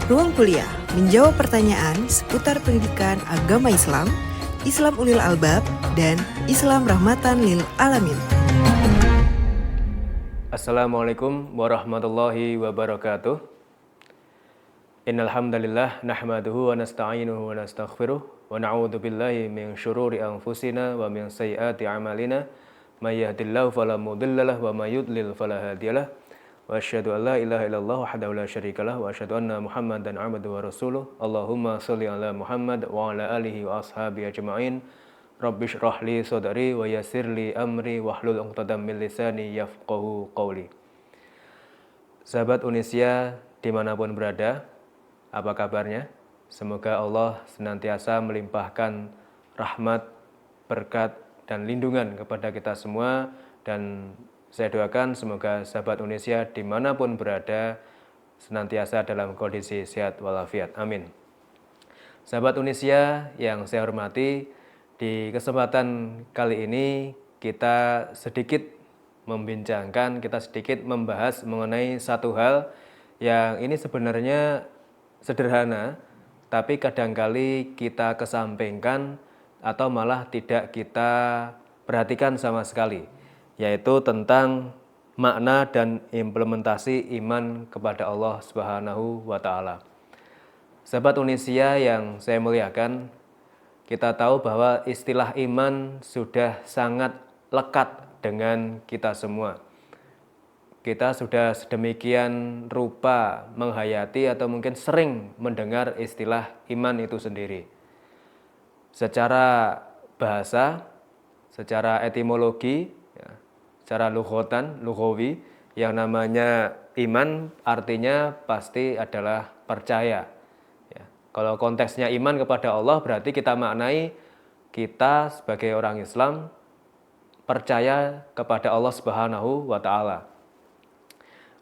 Ruang Kuliah menjawab pertanyaan seputar pendidikan agama Islam, Islam Ulil Albab, dan Islam Rahmatan Lil Alamin. Assalamualaikum warahmatullahi wabarakatuh. Innal hamdalillah nahmaduhu wa nasta'inuhu wa nastaghfiruh wa na'udzu billahi min syururi anfusina wa min sayyiati a'malina may yahdihillahu fala mudhillalah wa may yudlil fala hadiyalah. Wa asyhadu an la ilaha illallah wahdahu la syarikalah wa asyhadu anna Muhammadan 'abduhu wa rasuluh. Allahumma shalli ala Muhammad wa ala alihi wa ashabihi ajma'in. Rabbi shrah li sadri wa yassir li amri wahlul 'uqdatam min lisani yafqahu qawli. Sahabat Unisya dimanapun berada, apa kabarnya? Semoga Allah senantiasa melimpahkan rahmat, berkat, dan lindungan kepada kita semua. Dan saya doakan semoga sahabat Unisya dimanapun berada senantiasa dalam kondisi sehat walafiat. Amin. Sahabat Unisya yang saya hormati, di kesempatan kali ini kita sedikit membincangkan, kita sedikit membahas mengenai satu hal yang ini sebenarnya sederhana, tapi kadangkali kita kesampingkan atau malah tidak kita perhatikan sama sekali, yaitu tentang makna dan implementasi iman kepada Allah Subhanahu wa Ta'ala. Sahabat Unisya yang saya muliakan, kita tahu bahwa istilah iman sudah sangat lekat dengan kita semua. Kita sudah sedemikian rupa menghayati atau mungkin sering mendengar istilah iman itu sendiri. Secara bahasa, secara etimologi, secara lughawi, yang namanya iman artinya pasti adalah percaya. Kalau konteksnya iman kepada Allah berarti kita maknai kita sebagai orang Islam percaya kepada Allah Subhanahu wa Ta'ala.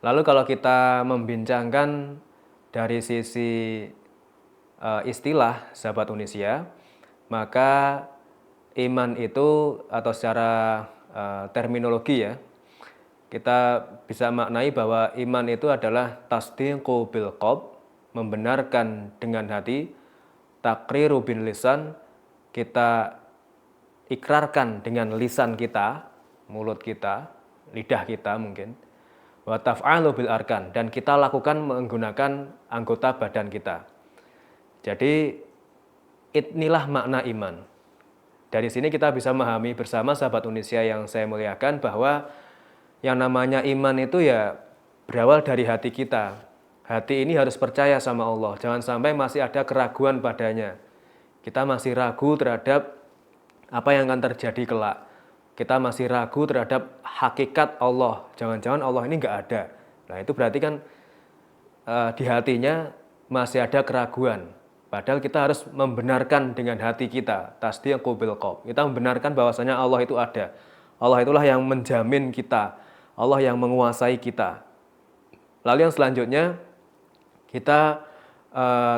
Lalu kalau kita membincangkan dari sisi istilah sahabat Unisya, maka iman itu atau secara terminologi ya, kita bisa maknai bahwa iman itu adalah tasdiqu bil qalb, membenarkan dengan hati, taqriru bil lisan, kita ikrarkan dengan lisan kita, mulut kita, lidah kita mungkin, wa taf'alu bil arkan, dan kita lakukan menggunakan anggota badan kita. Jadi inilah makna iman. Dari sini kita bisa memahami bersama sahabat Unisya yang saya muliakan bahwa yang namanya iman itu ya berawal dari hati kita. Hati ini harus percaya sama Allah. Jangan sampai masih ada keraguan padanya. Kita masih ragu terhadap apa yang akan terjadi kelak. Kita masih ragu terhadap hakikat Allah. Jangan-jangan Allah ini nggak ada. Nah itu berarti kan di hatinya masih ada keraguan. Padahal kita harus membenarkan dengan hati kita, tasdiqu bil qalb. Kita membenarkan bahwasanya Allah itu ada. Allah itulah yang menjamin kita. Allah yang menguasai kita. Lalu yang selanjutnya kita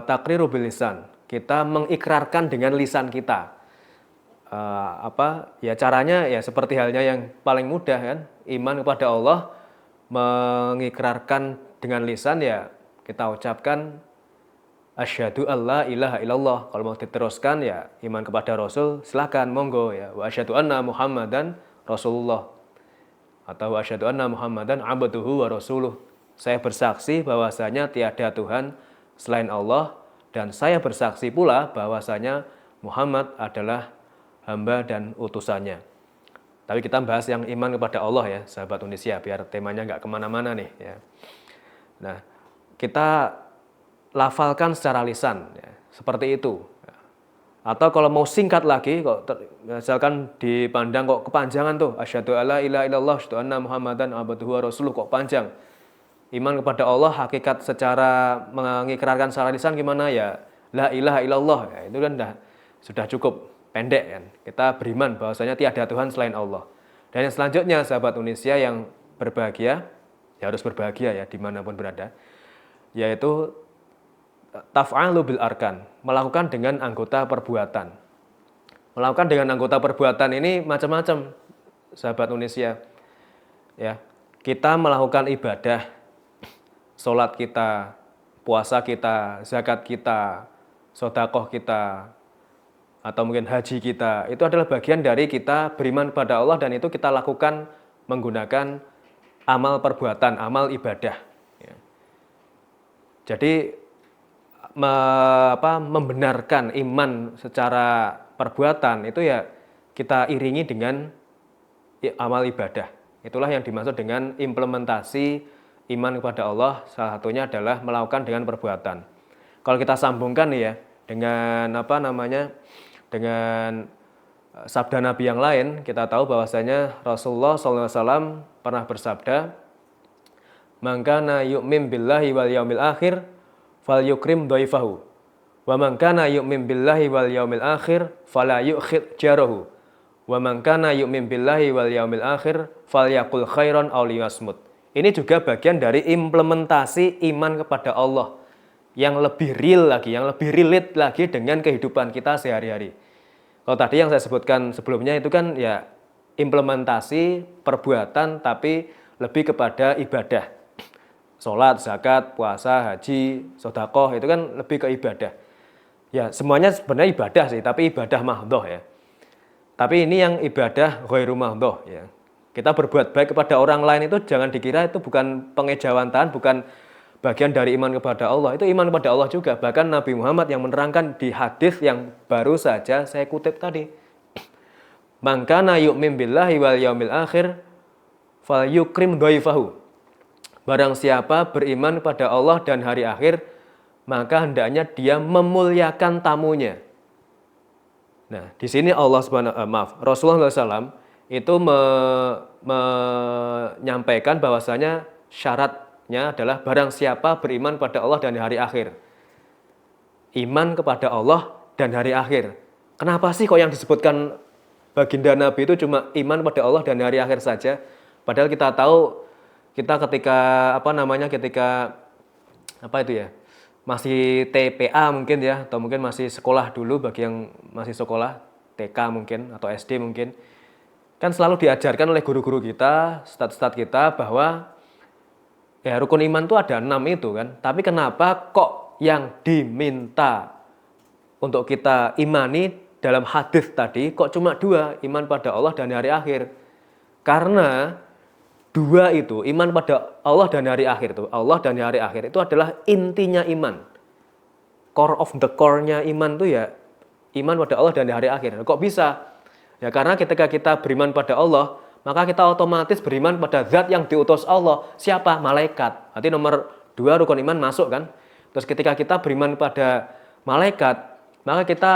taqriru bil lisan. Kita mengikrarkan dengan lisan kita. Caranya ya seperti halnya yang paling mudah kan. Iman kepada Allah, mengikrarkan dengan lisan ya kita ucapkan asyhadu alla ilaha illallah. Kalau mau diteruskan ya iman kepada Rasul, silakan monggo ya. Wa asyhadu anna Muhammadan Rasulullah. Atau wa asyhadu anna Muhammadan abduhu wa rasuluh. Saya bersaksi bahwasanya tiada Tuhan selain Allah, dan saya bersaksi pula bahwasanya Muhammad adalah hamba dan utusannya. Tapi kita bahas yang iman kepada Allah ya, sahabat Unisya, biar temanya nggak kemana-mana nih ya. Nah, kita lafalkan secara lisan ya, seperti itu. Atau kalau mau singkat lagi, kok misalkan dipandang kok kepanjangan tuh, asyhadu alla ilaha illallah, asyhadu anna Muhammadan abduhu wa rasuluh, kok panjang. Iman kepada Allah hakikat secara mengikrarkan secara lisan gimana ya? La ilaha illallah. Ya, itu kan sudah cukup pendek kan. Kita beriman bahwasanya tiada Tuhan selain Allah. Dan yang selanjutnya sahabat Unisya yang berbahagia, ya harus berbahagia ya dimanapun berada, yaitu taf'alu bil arkan, melakukan dengan anggota perbuatan. Melakukan dengan anggota perbuatan ini macam-macam, sahabat Unisya. Ya, kita melakukan ibadah, sholat kita, puasa kita, zakat kita, sedekah kita, atau mungkin haji kita, itu adalah bagian dari kita beriman kepada Allah dan itu kita lakukan menggunakan amal perbuatan, amal ibadah. Ya. Jadi membenarkan iman secara perbuatan itu ya kita iringi dengan amal ibadah. Itulah yang dimaksud dengan implementasi iman kepada Allah, salah satunya adalah melakukan dengan perbuatan. Kalau kita sambungkan nih ya dengan dengan sabda Nabi yang lain, kita tahu bahwasanya Rasulullah SAW pernah bersabda, "Man kana yu'min billahi wal yaumil akhir falyukrim dhaifahu wa man kana yu'min billahi wal yaumil akhir fala yu'khid jarahu wa man kana yu'min billahi wal yaumil akhir falyaqul khairan aw liyasmut." Ini juga bagian dari implementasi iman kepada Allah yang lebih real lagi, yang lebih relate lagi dengan kehidupan kita sehari-hari. Kalau tadi yang saya sebutkan sebelumnya itu kan ya implementasi perbuatan tapi lebih kepada ibadah. Sholat, zakat, puasa, haji, sedekah itu kan lebih ke ibadah. Ya semuanya sebenarnya ibadah sih, tapi ibadah mahdhah ya. Tapi ini yang ibadah ghairu mahdhah ya. Kita berbuat baik kepada orang lain itu jangan dikira itu bukan pengejawantahan, bukan bagian dari iman kepada Allah. Itu iman kepada Allah juga. Bahkan Nabi Muhammad yang menerangkan di hadis yang baru saja saya kutip tadi. Man kana yu'min billahi wal yaumil akhir falyukrim dhaifahu. Barang siapa beriman kepada Allah dan hari akhir, maka hendaknya dia memuliakan tamunya. Nah, di sini Rasulullah SAW itu menyampaikan bahwasanya syaratnya adalah barang siapa beriman pada Allah dan hari akhir. Iman kepada Allah dan hari akhir. Kenapa sih kok yang disebutkan baginda Nabi itu cuma iman pada Allah dan hari akhir saja? Padahal kita tahu kita ketika masih TPA mungkin ya, atau mungkin masih sekolah dulu bagi yang masih sekolah TK mungkin atau SD mungkin. Kan selalu diajarkan oleh guru-guru kita, ustadz-ustadz kita bahwa ya rukun iman itu ada 6 itu kan. Tapi kenapa kok yang diminta untuk kita imani dalam hadis tadi kok cuma 2, iman pada Allah dan hari akhir? Karena 2 itu, iman pada Allah dan hari akhir itu, Allah dan hari akhir itu adalah intinya iman. Core of the core-nya iman itu ya iman pada Allah dan hari akhir. Kok bisa? Ya karena ketika kita beriman pada Allah, maka kita otomatis beriman pada zat yang diutus Allah. Siapa? Malaikat. Berarti nomor 2 rukun iman masuk kan? Terus ketika kita beriman pada malaikat, maka kita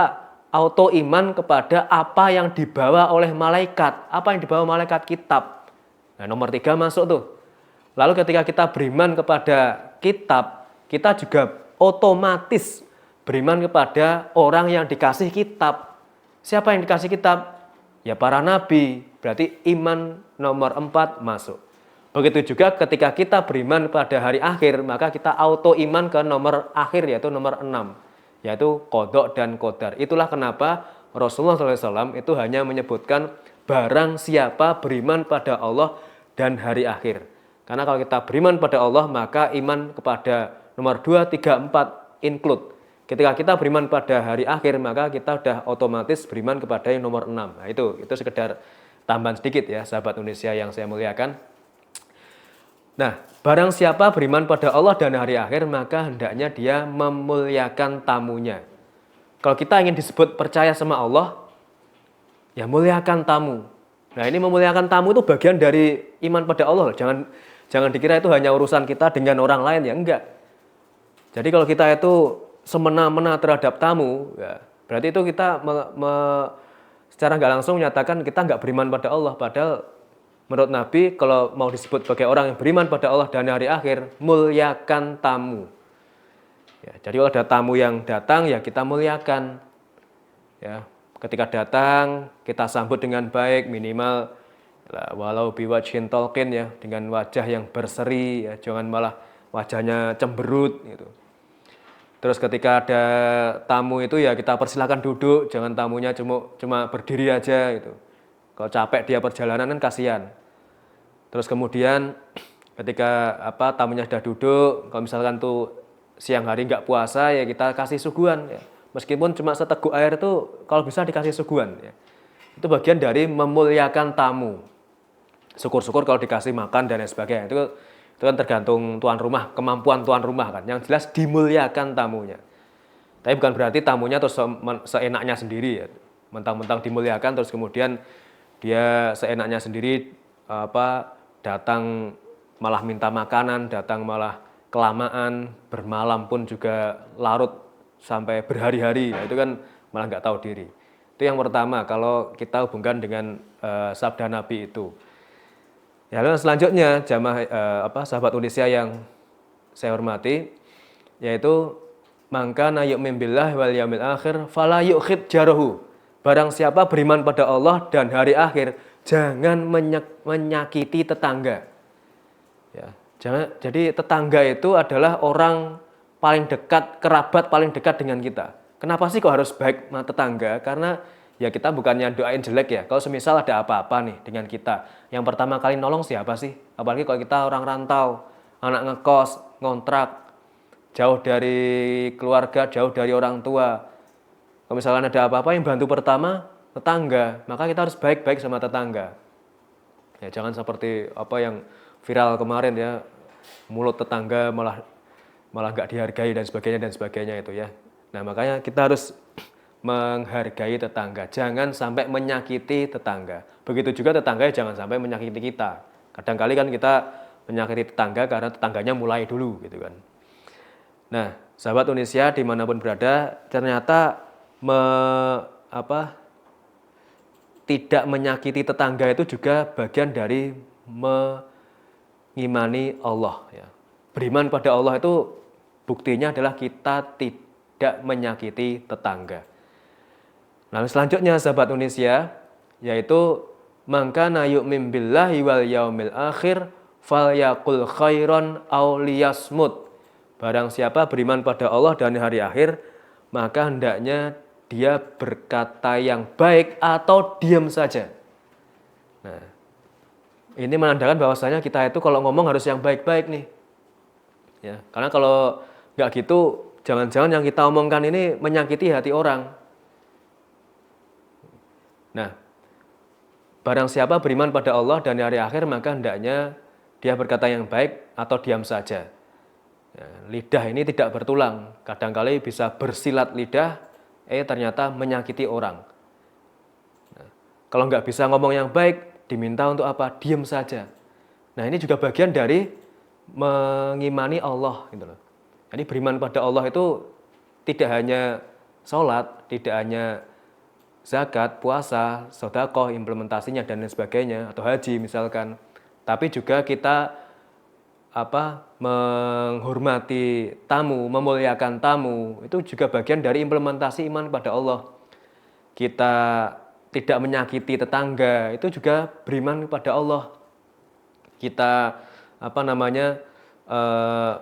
auto iman kepada apa yang dibawa oleh malaikat. Apa yang dibawa malaikat? Kitab. Nah, nomor 3 masuk tuh. Lalu ketika kita beriman kepada kitab, kita juga otomatis beriman kepada orang yang dikasih kitab. Siapa yang dikasih kitab? Ya para nabi. Berarti iman nomor 4 masuk. Begitu juga ketika kita beriman pada hari akhir, maka kita auto iman ke nomor akhir yaitu nomor 6. Yaitu qada dan qadar. Itulah kenapa Rasulullah SAW itu hanya menyebutkan barang siapa beriman pada Allah dan hari akhir. Karena kalau kita beriman pada Allah, maka iman kepada nomor 2, 3, 4 include. Ketika kita beriman pada hari akhir, maka kita sudah otomatis beriman kepada yang nomor 6. Nah itu sekedar tambahan sedikit ya, sahabat Indonesia yang saya muliakan. Nah, barang siapa beriman pada Allah dan hari akhir, maka hendaknya dia memuliakan tamunya. Kalau kita ingin disebut percaya sama Allah, ya muliakan tamu. Nah ini memuliakan tamu itu bagian dari iman pada Allah. Jangan dikira itu hanya urusan kita dengan orang lain, ya enggak. Jadi kalau kita itu semena-mena terhadap tamu, ya, berarti itu kita secara nggak langsung menyatakan kita nggak beriman pada Allah. Padahal menurut Nabi kalau mau disebut sebagai orang yang beriman pada Allah dan hari akhir, muliakan tamu. Ya, jadi kalau ada tamu yang datang ya kita muliakan. Ya, ketika datang kita sambut dengan baik, minimal walau biwajhin talqin ya, dengan wajah yang berseri ya, jangan malah wajahnya cemberut gitu. Terus ketika ada tamu itu ya kita persilakan duduk, jangan tamunya cuma berdiri aja gitu. Kalau capek dia perjalanan kan kasihan. Terus kemudian ketika tamunya sudah duduk, kalau misalkan tuh siang hari nggak puasa ya kita kasih suguhan ya. Meskipun cuma seteguk air itu kalau bisa dikasih suguhan ya. Itu bagian dari memuliakan tamu. Syukur-syukur kalau dikasih makan dan lain sebagainya. Itu kan tergantung tuan rumah, kemampuan tuan rumah kan. Yang jelas dimuliakan tamunya. Tapi bukan berarti tamunya terus seenaknya sendiri ya. Mentang-mentang dimuliakan terus kemudian dia seenaknya sendiri datang malah minta makanan, datang malah kelamaan, bermalam pun juga larut sampai berhari-hari. Nah, itu kan malah nggak tahu diri. Itu yang pertama kalau kita hubungkan dengan sabda Nabi itu. Ya, lalu selanjutnya sahabat Indonesia yang saya hormati, yaitu mangkana yu'min billahi wal yaumil akhir fala yukhid jarahu. Barang siapa beriman pada Allah dan hari akhir, jangan menyakiti tetangga. Ya, jadi tetangga itu adalah orang paling dekat, kerabat paling dekat dengan kita. Kenapa sih kok harus baik sama tetangga? Karena ya kita bukannya doain jelek ya. Kalau semisal ada apa-apa nih dengan kita, yang pertama kali nolong siapa sih? Apalagi kalau kita orang rantau, anak ngekos, ngontrak, jauh dari keluarga, jauh dari orang tua. Kalau misalnya ada apa-apa yang bantu pertama tetangga, maka kita harus baik-baik sama tetangga. Ya jangan seperti apa yang viral kemarin ya, mulut tetangga malah nggak dihargai dan sebagainya itu ya. Nah makanya kita harus menghargai tetangga, jangan sampai menyakiti tetangga. Begitu juga tetangga jangan sampai menyakiti kita. Kadang-kali kan kita menyakiti tetangga karena tetangganya mulai dulu gitu kan. Nah sahabat Indonesia dimanapun berada, ternyata tidak menyakiti tetangga itu juga bagian dari mengimani Allah ya. Beriman pada Allah itu buktinya adalah kita tidak menyakiti tetangga. Lalu selanjutnya sahabat Indonesia, yaitu mangkana yu'min billahi wal yaumil akhir falyaqul khairan aw liyasmut. Barang siapa beriman pada Allah dan hari akhir, maka hendaknya dia berkata yang baik atau diam saja. Nah, ini menandakan bahwasanya kita itu kalau ngomong harus yang baik-baik nih. Ya, karena kalau nggak gitu, jangan-jangan yang kita omongkan ini menyakiti hati orang. Nah, barang siapa beriman pada Allah dan hari akhir, maka hendaknya dia berkata yang baik atau diam saja. Ya, lidah ini tidak bertulang. Kadang-kali bisa bersilat lidah, ternyata menyakiti orang. Nah, kalau nggak bisa ngomong yang baik, diminta untuk apa? Diam saja. Nah, ini juga bagian dari mengimani Allah gitu loh. Jadi beriman pada Allah itu tidak hanya sholat, tidak hanya zakat, puasa, sedekah, implementasinya dan lain sebagainya, atau haji misalkan. Tapi juga kita menghormati tamu, memuliakan tamu, itu juga bagian dari implementasi iman pada Allah. Kita tidak menyakiti tetangga, itu juga beriman kepada Allah. Kita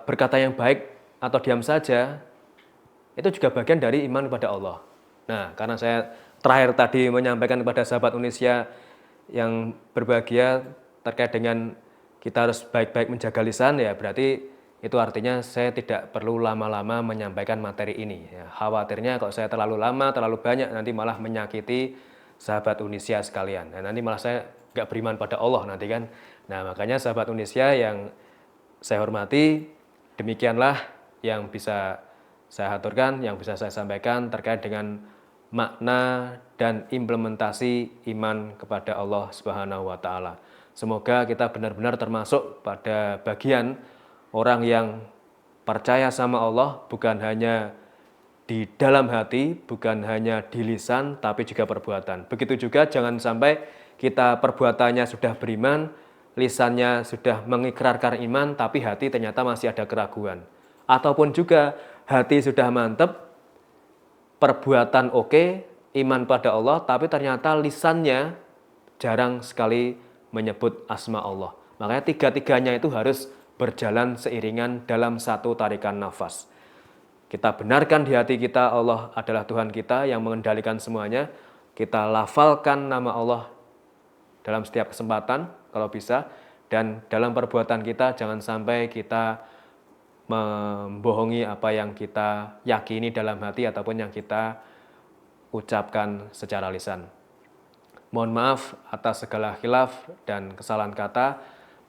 berkata yang baik atau diam saja, itu juga bagian dari iman kepada Allah. Nah, karena saya terakhir tadi menyampaikan kepada sahabat Indonesia yang berbahagia terkait dengan kita harus baik-baik menjaga lisan, ya berarti itu artinya saya tidak perlu lama-lama menyampaikan materi ini. Ya, khawatirnya kalau saya terlalu lama, terlalu banyak, nanti malah menyakiti sahabat Indonesia sekalian. Nah, nanti malah saya nggak beriman pada Allah nanti kan. Nah, makanya sahabat Indonesia yang saya hormati, demikianlah yang bisa saya aturkan, yang bisa saya sampaikan terkait dengan makna dan implementasi iman kepada Allah Subhanahu wa taala. Semoga kita benar-benar termasuk pada bagian orang yang percaya sama Allah, bukan hanya di dalam hati, bukan hanya di lisan, tapi juga perbuatan. Begitu juga jangan sampai kita perbuatannya sudah beriman, lisannya sudah mengikrarkan iman, tapi hati ternyata masih ada keraguan. Ataupun juga hati sudah mantap, perbuatan oke, iman pada Allah, tapi ternyata lisannya jarang sekali menyebut asma Allah. Makanya tiga-tiganya itu harus berjalan seiringan dalam satu tarikan nafas. Kita benarkan di hati kita Allah adalah Tuhan kita yang mengendalikan semuanya. Kita lafalkan nama Allah dalam setiap kesempatan kalau bisa. Dan dalam perbuatan kita jangan sampai kita membohongi apa yang kita yakini dalam hati ataupun yang kita ucapkan secara lisan. Mohon maaf atas segala khilaf dan kesalahan kata.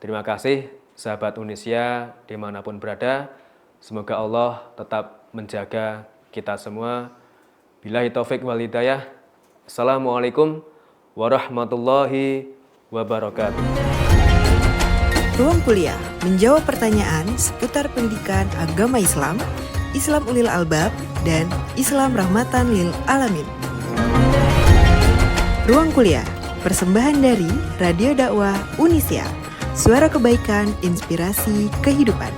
Terima kasih sahabat Unisya dimanapun berada. Semoga Allah tetap menjaga kita semua. Billahi taufik wal hidayah. Assalamualaikum warahmatullahi wabarakatuh. Ruang kuliah menjawab pertanyaan seputar pendidikan agama Islam, Islam Ulil Albab, dan Islam Rahmatan Lil Alamin. Ruang kuliah, persembahan dari Radio Dakwah Unisya. Suara kebaikan, inspirasi kehidupan.